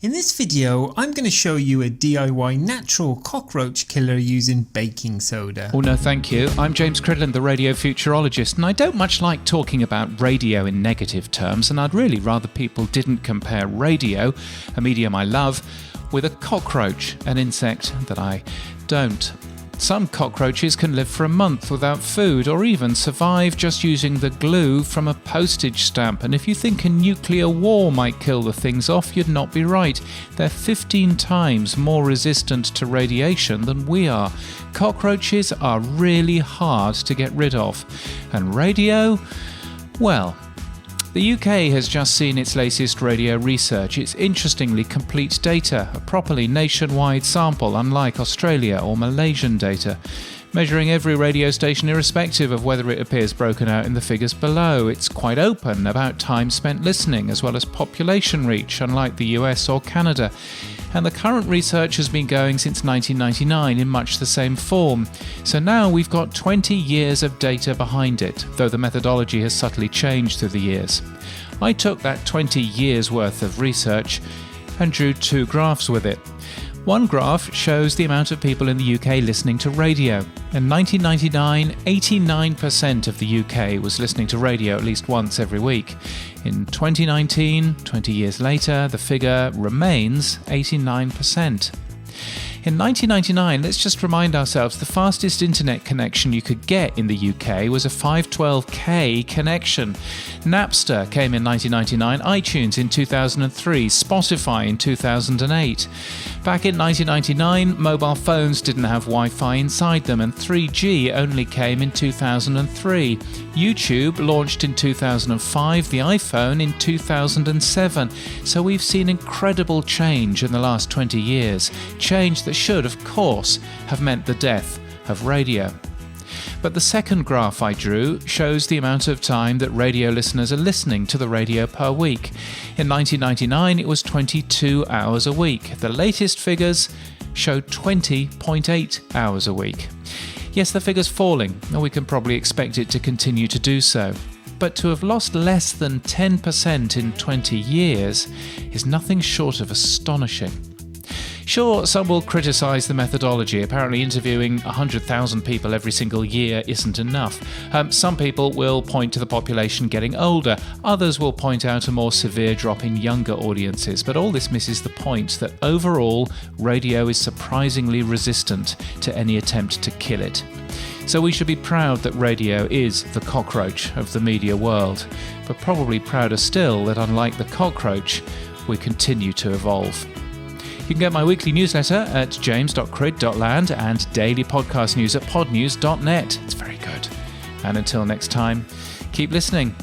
In this video, I'm going to show you a DIY natural cockroach killer using baking soda. Oh no thank you, I'm James Cridland, the radio futurologist, and I don't much like talking about radio in negative terms, and I'd really rather people didn't compare radio, a medium I love, with a cockroach, an insect that I don't. Some cockroaches can live for a month without food or even survive just using the glue from a postage stamp, and if you think a nuclear war might kill the things off, you'd not be right. They're 15 times more resistant to radiation than we are. Cockroaches are really hard to get rid of. And radio? Well, the UK has just seen its latest radio research. It's interestingly complete data, a properly nationwide sample, unlike Australia or Malaysian data, measuring every radio station irrespective of whether it appears broken out in the figures below. It's quite open about time spent listening, as well as population reach, unlike the US or Canada. And the current research has been going since 1999 in much the same form. So now we've got 20 years of data behind it, though the methodology has subtly changed through the years. I took that 20 years worth of research and drew two graphs with it. One graph shows the amount of people in the UK listening to radio. In 1999, 89% of the UK was listening to radio at least once every week. In 2019, 20 years later, the figure remains 89%. In 1999, let's just remind ourselves, the fastest internet connection you could get in the UK was a 512k connection. Napster came in 1999, iTunes in 2003, Spotify in 2008. Back in 1999, mobile phones didn't have Wi-Fi inside them, and 3G only came in 2003. YouTube launched in 2005, the iPhone in 2007. So we've seen incredible change in the last 20 years. Change that should, of course, have meant the death of radio. But the second graph I drew shows the amount of time that radio listeners are listening to the radio per week. In 1999, it was 22 hours a week. The latest figures showed 20.8 hours a week. Yes, the figure's falling, and we can probably expect it to continue to do so. But to have lost less than 10% in 20 years is nothing short of astonishing. Sure, some will criticise the methodology. Apparently interviewing 100,000 people every single year isn't enough. Some people will point to the population getting older. Others will point out a more severe drop in younger audiences. But all this misses the point that overall, radio is surprisingly resistant to any attempt to kill it. So we should be proud that radio is the cockroach of the media world, but probably prouder still that unlike the cockroach, we continue to evolve. You can get my weekly newsletter at james.crid.land and daily podcast news at podnews.net. It's very good. And until next time, keep listening.